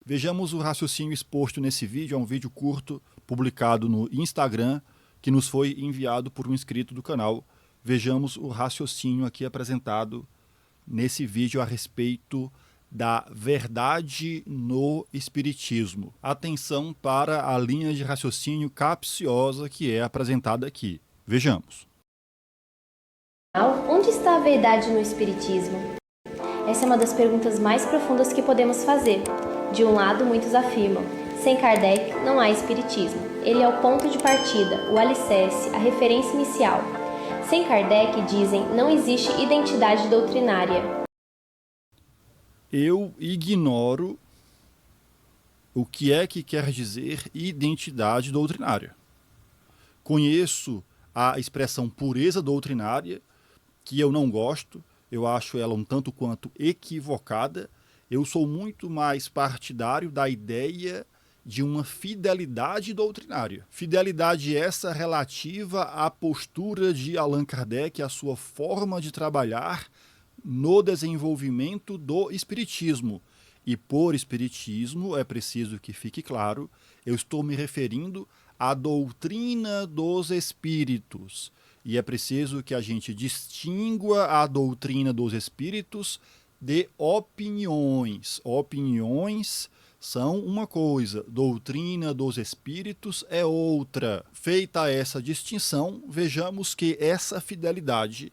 Vejamos o raciocínio exposto nesse vídeo, é um vídeo curto, publicado no Instagram, que nos foi enviado por um inscrito do canal. Vejamos o raciocínio aqui apresentado nesse vídeo a respeito da verdade no Espiritismo. Atenção para a linha de raciocínio capciosa que é apresentada aqui. Vejamos. Onde está a verdade no Espiritismo? Essa é uma das perguntas mais profundas que podemos fazer. De um lado, muitos afirmam: sem Kardec não há Espiritismo. Ele é o ponto de partida, o alicerce, a referência inicial. Sem Kardec, dizem, não existe identidade doutrinária. Eu ignoro o que é que quer dizer identidade doutrinária. Conheço a expressão pureza doutrinária, que eu não gosto, eu acho ela um tanto quanto equivocada. Eu sou muito mais partidário da ideia de uma fidelidade doutrinária. Fidelidade essa relativa à postura de Allan Kardec, à sua forma de trabalhar no desenvolvimento do Espiritismo. E por Espiritismo, é preciso que fique claro, eu estou me referindo à doutrina dos Espíritos. E é preciso que a gente distingua a doutrina dos Espíritos de opiniões. Opiniões são uma coisa, doutrina dos Espíritos é outra. Feita essa distinção, vejamos que essa fidelidade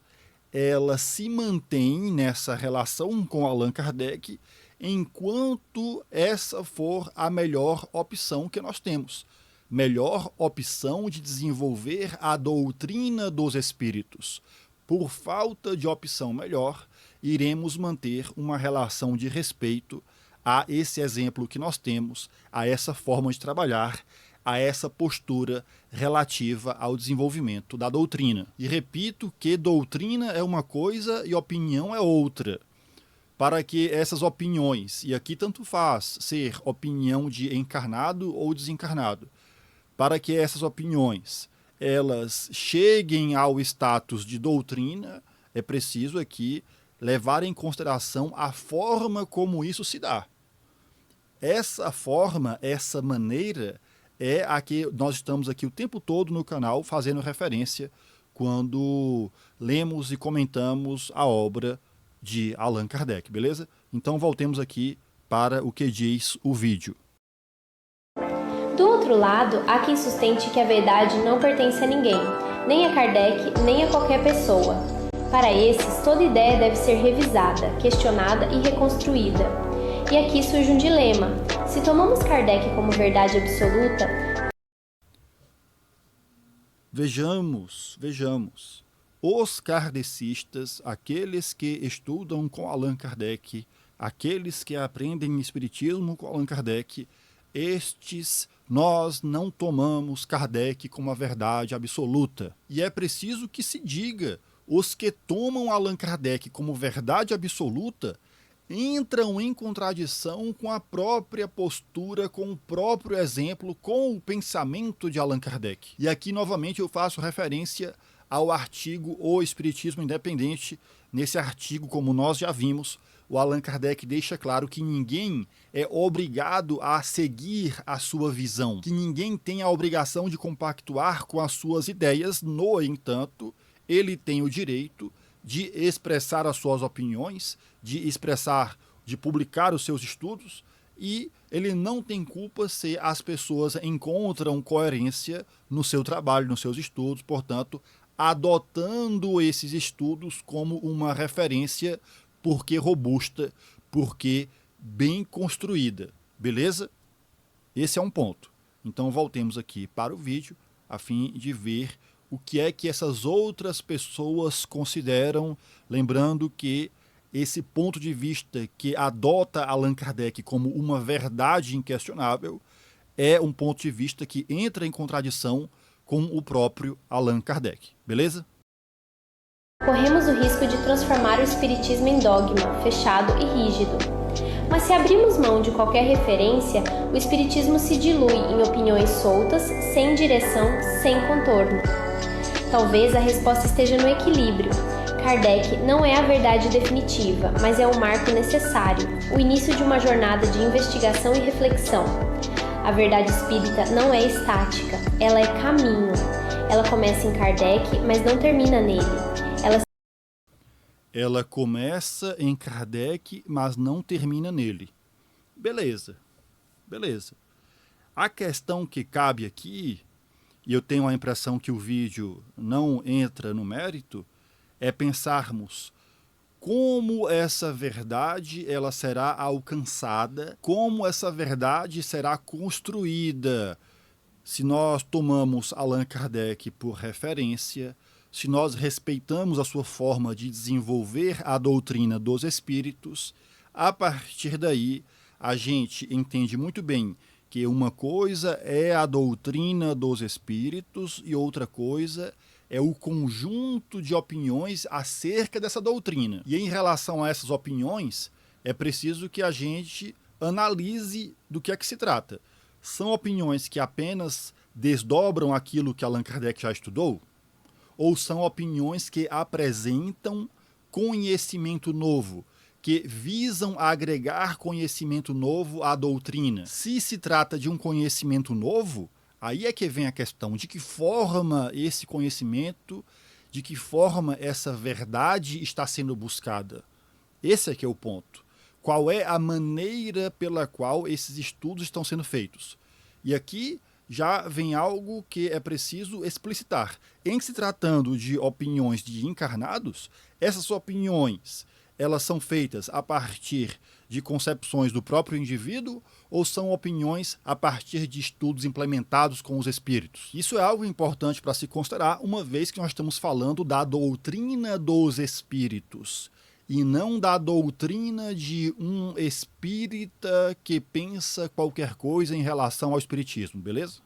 ela se mantém nessa relação com Allan Kardec enquanto essa for a melhor opção que nós temos. Melhor opção de desenvolver a doutrina dos Espíritos. Por falta de opção melhor, iremos manter uma relação de respeito a esse exemplo que nós temos, a essa forma de trabalhar, a essa postura relativa ao desenvolvimento da doutrina. E repito que doutrina é uma coisa e opinião é outra. Para que essas opiniões, e aqui tanto faz ser opinião de encarnado ou desencarnado, para que essas opiniões elas cheguem ao status de doutrina, é preciso aqui levar em consideração a forma como isso se dá. Essa forma, essa maneira é a que nós estamos aqui o tempo todo no canal fazendo referência quando lemos e comentamos a obra de Allan Kardec, beleza? Então voltemos aqui para o que diz o vídeo. Do outro lado, há quem sustente que a verdade não pertence a ninguém, nem a Kardec, nem a qualquer pessoa. Para esses, toda ideia deve ser revisada, questionada e reconstruída. E aqui surge um dilema. Se tomamos Kardec como verdade absoluta... Vejamos. Os kardecistas, aqueles que estudam com Allan Kardec, aqueles que aprendem Espiritismo com Allan Kardec, estes nós não tomamos Kardec como a verdade absoluta. E é preciso que se diga, os que tomam Allan Kardec como verdade absoluta entram em contradição com a própria postura, com o próprio exemplo, com o pensamento de Allan Kardec. E aqui novamente eu faço referência ao artigo O Espiritismo Independente. Nesse artigo, como nós já vimos, o Allan Kardec deixa claro que ninguém é obrigado a seguir a sua visão, que ninguém tem a obrigação de compactuar com as suas ideias. No entanto, ele tem o direito de expressar as suas opiniões, de publicar os seus estudos, e ele não tem culpa se as pessoas encontram coerência no seu trabalho, nos seus estudos, portanto, adotando esses estudos como uma referência, porque robusta, porque bem construída, beleza? Esse é um ponto. Então voltemos aqui para o vídeo, a fim de ver o que é que essas outras pessoas consideram, lembrando que esse ponto de vista que adota Allan Kardec como uma verdade inquestionável é um ponto de vista que entra em contradição com o próprio Allan Kardec, beleza? Corremos o risco de transformar o Espiritismo em dogma, fechado e rígido. Mas se abrirmos mão de qualquer referência, o Espiritismo se dilui em opiniões soltas, sem direção, sem contorno. Talvez a resposta esteja no equilíbrio. Kardec não é a verdade definitiva, mas é um marco necessário, o início de uma jornada de investigação e reflexão. A verdade espírita não é estática, ela é caminho. Ela começa em Kardec, mas não termina nele. Ela começa em Kardec, mas não termina nele. Beleza. A questão que cabe aqui, e eu tenho a impressão que o vídeo não entra no mérito, é pensarmos como essa verdade ela será alcançada, como essa verdade será construída. Se nós tomamos Allan Kardec por referência, se nós respeitamos a sua forma de desenvolver a doutrina dos espíritos, a partir daí a gente entende muito bem que uma coisa é a doutrina dos espíritos e outra coisa é o conjunto de opiniões acerca dessa doutrina. E em relação a essas opiniões, é preciso que a gente analise do que é que se trata. São opiniões que apenas desdobram aquilo que Allan Kardec já estudou? Ou são opiniões que apresentam conhecimento novo, que visam agregar conhecimento novo à doutrina? Se se trata de um conhecimento novo, aí é que vem a questão de que forma esse conhecimento, de que forma essa verdade está sendo buscada. Esse é que é o ponto. Qual é a maneira pela qual esses estudos estão sendo feitos? E aqui já vem algo que é preciso explicitar. Em se tratando de opiniões de encarnados, essas opiniões elas são feitas a partir de concepções do próprio indivíduo ou são opiniões a partir de estudos implementados com os espíritos? Isso é algo importante para se considerar, uma vez que nós estamos falando da doutrina dos espíritos e não da doutrina de um espírita que pensa qualquer coisa em relação ao espiritismo, beleza?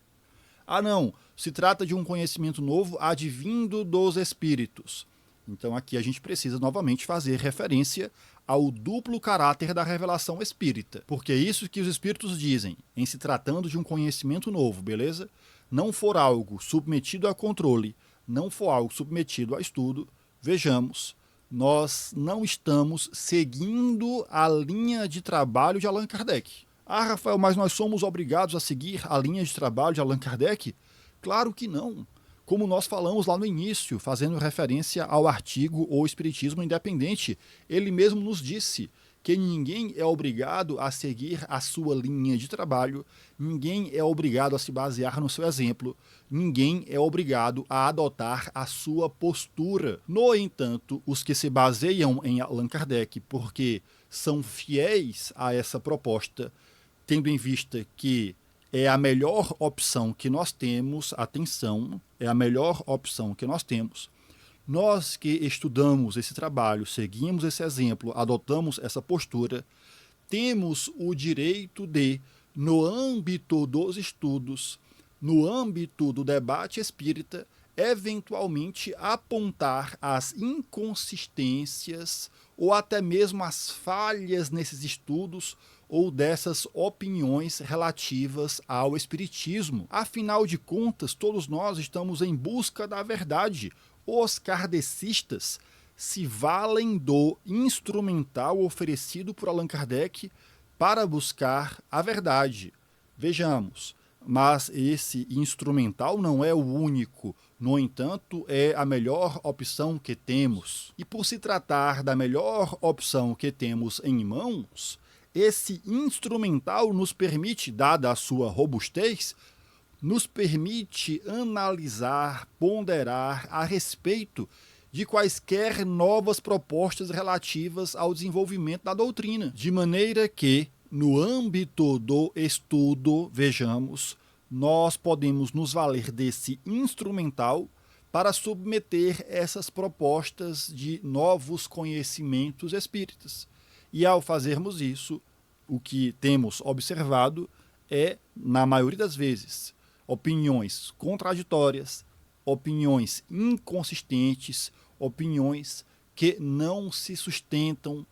Ah, não, se trata de um conhecimento novo advindo dos espíritos. Então aqui a gente precisa novamente fazer referência ao duplo caráter da revelação espírita. Porque é isso que os espíritos dizem, em se tratando de um conhecimento novo, beleza? Não for algo submetido a controle, não for algo submetido a estudo, vejamos, nós não estamos seguindo a linha de trabalho de Allan Kardec. Ah, Rafael, mas nós somos obrigados a seguir a linha de trabalho de Allan Kardec? Claro que não. Como nós falamos lá no início, fazendo referência ao artigo O Espiritismo Independente, ele mesmo nos disse que ninguém é obrigado a seguir a sua linha de trabalho, ninguém é obrigado a se basear no seu exemplo, ninguém é obrigado a adotar a sua postura. No entanto, os que se baseiam em Allan Kardec porque são fiéis a essa proposta, tendo em vista que é a melhor opção que nós temos, atenção, é a melhor opção que nós temos. Nós que estudamos esse trabalho, seguimos esse exemplo, adotamos essa postura, temos o direito de, no âmbito dos estudos, no âmbito do debate espírita, eventualmente apontar as inconsistências ou até mesmo as falhas nesses estudos ou dessas opiniões relativas ao espiritismo. Afinal de contas, todos nós estamos em busca da verdade. Os kardecistas se valem do instrumental oferecido por Allan Kardec para buscar a verdade. Vejamos, mas esse instrumental não é o único, no entanto, é a melhor opção que temos. E por se tratar da melhor opção que temos em mãos, esse instrumental nos permite, dada a sua robustez, nos permite analisar, ponderar a respeito de quaisquer novas propostas relativas ao desenvolvimento da doutrina. De maneira que, no âmbito do estudo, vejamos, nós podemos nos valer desse instrumental para submeter essas propostas de novos conhecimentos espíritas. E ao fazermos isso, o que temos observado é, na maioria das vezes, opiniões contraditórias, opiniões inconsistentes, opiniões que não se sustentam,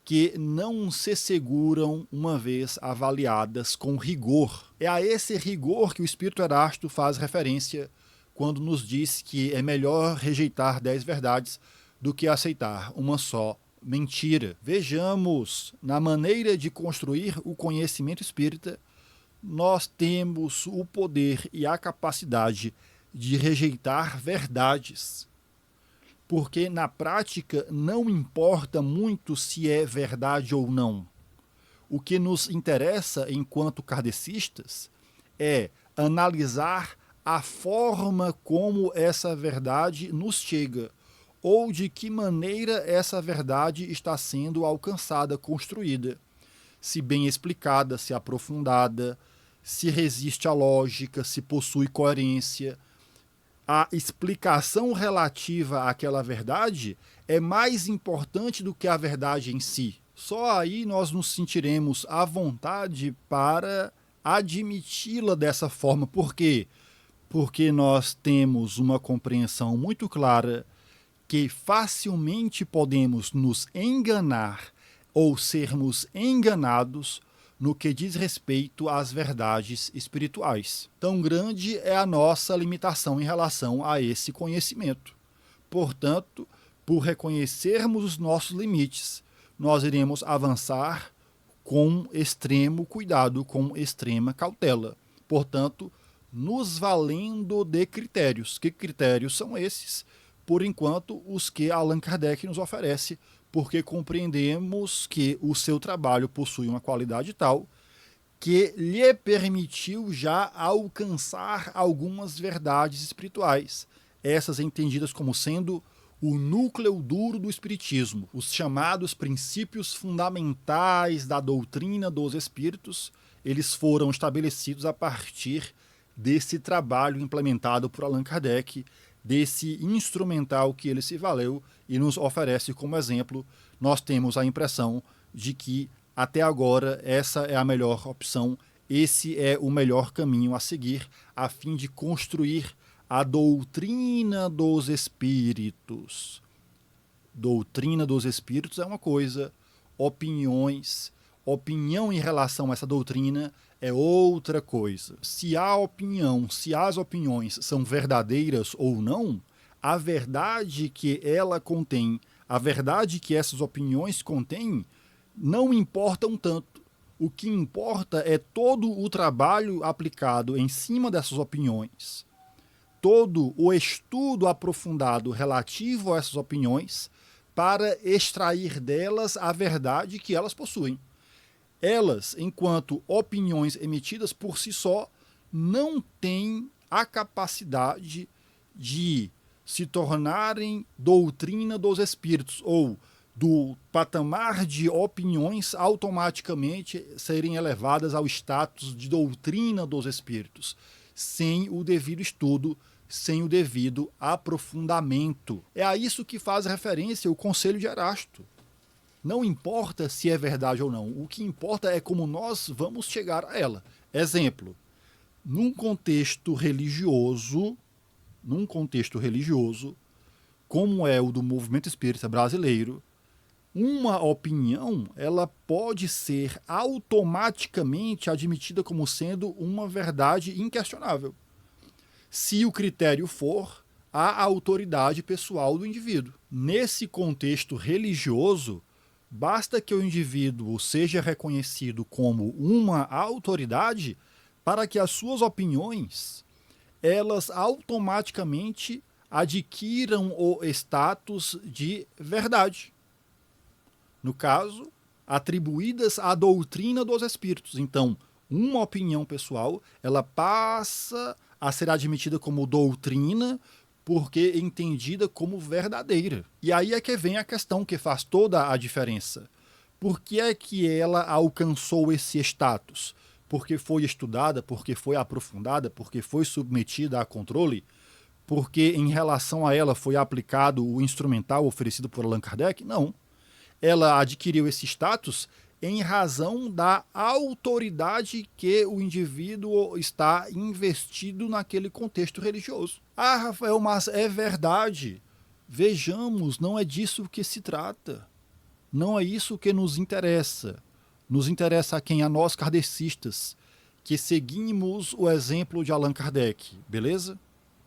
que não se seguram uma vez avaliadas com rigor. É a esse rigor que o Espírito Erásto faz referência quando nos diz que é melhor rejeitar 10 verdades do que aceitar uma só mentira. Vejamos, na maneira de construir o conhecimento espírita, nós temos o poder e a capacidade de rejeitar verdades. Porque na prática não importa muito se é verdade ou não. O que nos interessa enquanto kardecistas é analisar a forma como essa verdade nos chega, ou de que maneira essa verdade está sendo alcançada, construída. Se bem explicada, se aprofundada, se resiste à lógica, se possui coerência. A explicação relativa àquela verdade é mais importante do que a verdade em si. Só aí nós nos sentiremos à vontade para admiti-la dessa forma. Por quê? Porque nós temos uma compreensão muito clara que facilmente podemos nos enganar ou sermos enganados no que diz respeito às verdades espirituais. Tão grande é a nossa limitação em relação a esse conhecimento. Portanto, por reconhecermos os nossos limites, nós iremos avançar com extremo cuidado, com extrema cautela. Portanto, nos valendo de critérios. Que critérios são esses? Por enquanto, os que Allan Kardec nos oferece, porque compreendemos que o seu trabalho possui uma qualidade tal que lhe permitiu já alcançar algumas verdades espirituais, essas entendidas como sendo o núcleo duro do espiritismo, os chamados princípios fundamentais da doutrina dos espíritos. Eles foram estabelecidos a partir desse trabalho implementado por Allan Kardec, desse instrumental que ele se valeu e nos oferece como exemplo. Nós temos a impressão de que até agora essa é a melhor opção, esse é o melhor caminho a seguir a fim de construir a doutrina dos espíritos. Doutrina dos espíritos é uma coisa, opinião em relação a essa doutrina é outra coisa. Se a opinião, se as opiniões são verdadeiras ou não, a verdade que ela contém, a verdade que essas opiniões contêm, não importam tanto. O que importa é todo o trabalho aplicado em cima dessas opiniões, todo o estudo aprofundado relativo a essas opiniões para extrair delas a verdade que elas possuem. Elas, enquanto opiniões emitidas por si só, não têm a capacidade de se tornarem doutrina dos espíritos, ou do patamar de opiniões automaticamente serem elevadas ao status de doutrina dos espíritos, sem o devido estudo, sem o devido aprofundamento. É a isso que faz referência o Conselho de Erasto. Não importa se é verdade ou não, o que importa é como nós vamos chegar a ela. Exemplo, num contexto religioso, como é o do movimento espírita brasileiro, uma opinião ela pode ser automaticamente admitida como sendo uma verdade inquestionável, se o critério for a autoridade pessoal do indivíduo. Nesse contexto religioso, basta que o indivíduo seja reconhecido como uma autoridade para que as suas opiniões elas automaticamente adquiram o status de verdade. No caso, atribuídas à doutrina dos espíritos. Então, uma opinião pessoal, ela passa a ser admitida como doutrina porque é entendida como verdadeira. E aí é que vem a questão que faz toda a diferença. Por que é que ela alcançou esse status? Porque foi estudada, porque foi aprofundada, porque foi submetida a controle, porque em relação a ela foi aplicado o instrumental oferecido por Allan Kardec? Não. Ela adquiriu esse status em razão da autoridade que o indivíduo está investido naquele contexto religioso. Ah, Rafael, mas é verdade. Vejamos, não é disso que se trata. Não é isso que nos interessa. Nos interessa a quem? A nós kardecistas, que seguimos o exemplo de Allan Kardec, beleza?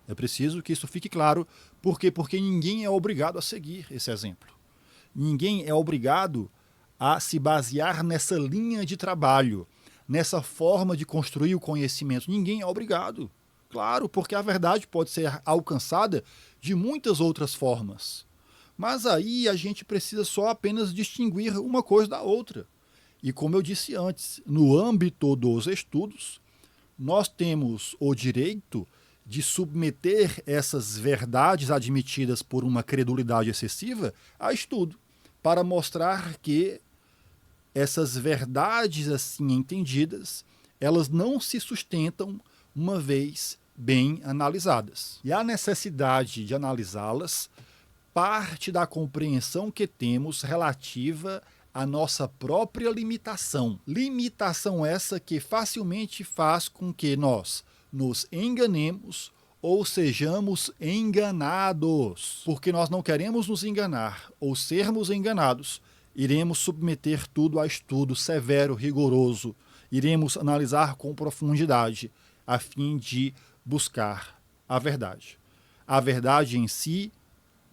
É preciso que isso fique claro. Por quê? Porque ninguém é obrigado a seguir esse exemplo. Ninguém é obrigado a se basear nessa linha de trabalho, nessa forma de construir o conhecimento. Ninguém é obrigado. Claro, porque a verdade pode ser alcançada de muitas outras formas. Mas aí a gente precisa só apenas distinguir uma coisa da outra. E como eu disse antes, no âmbito dos estudos, nós temos o direito de submeter essas verdades admitidas por uma credulidade excessiva a estudo, para mostrar que essas verdades assim entendidas, elas não se sustentam uma vez bem analisadas. E a necessidade de analisá-las parte da compreensão que temos relativa à nossa própria limitação. Limitação essa que facilmente faz com que nós nos enganemos ou sejamos enganados. Porque nós não queremos nos enganar ou sermos enganados, iremos submeter tudo a estudo severo, rigoroso, iremos analisar com profundidade, a fim de buscar a verdade. A verdade em si,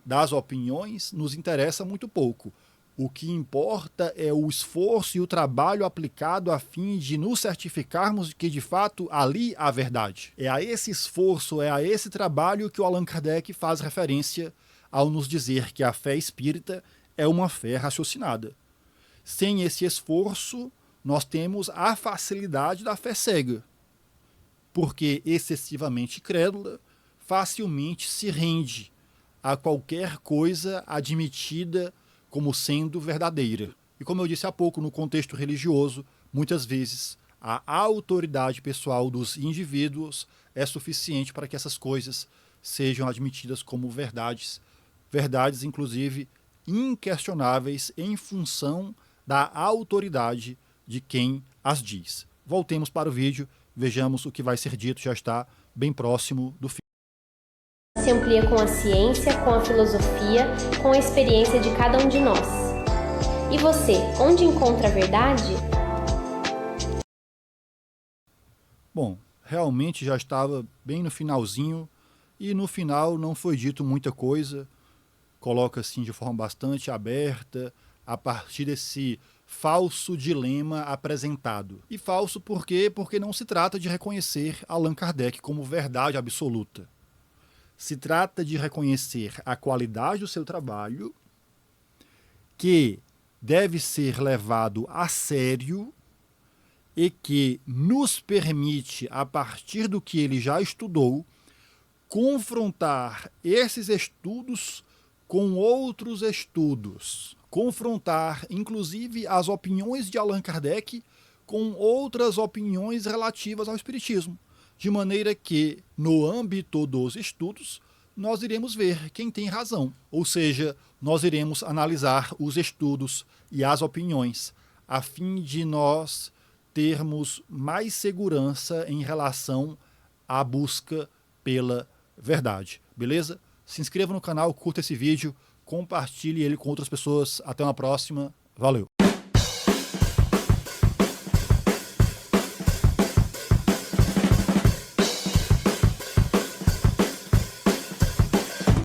das opiniões, nos interessa muito pouco. O que importa é o esforço e o trabalho aplicado a fim de nos certificarmos de que, de fato, ali há verdade. É a esse esforço, é a esse trabalho que o Allan Kardec faz referência ao nos dizer que a fé espírita é uma fé raciocinada. Sem esse esforço, nós temos a facilidade da fé cega, porque excessivamente crédula facilmente se rende a qualquer coisa admitida como sendo verdadeira. E como eu disse há pouco, no contexto religioso, muitas vezes a autoridade pessoal dos indivíduos é suficiente para que essas coisas sejam admitidas como verdades, verdades inclusive inquestionáveis em função da autoridade de quem as diz. Voltemos para o vídeo, vejamos o que vai ser dito, já está bem próximo do fim. Se amplia com a ciência, com a filosofia, com a experiência de cada um de nós. E você, onde encontra a verdade? Bom, realmente já estava bem no finalzinho, e no final não foi dito muita coisa, coloca assim de forma bastante aberta, a partir desse falso dilema apresentado. E falso por quê? Porque não se trata de reconhecer Allan Kardec como verdade absoluta. Se trata de reconhecer a qualidade do seu trabalho, que deve ser levado a sério e que nos permite, a partir do que ele já estudou, confrontar esses estudos com outros estudos, confrontar inclusive as opiniões de Allan Kardec com outras opiniões relativas ao Espiritismo, de maneira que, no âmbito dos estudos, nós iremos ver quem tem razão, ou seja, nós iremos analisar os estudos e as opiniões, a fim de nós termos mais segurança em relação à busca pela verdade, beleza? Se inscreva no canal, curta esse vídeo, compartilhe ele com outras pessoas. Até uma próxima, valeu!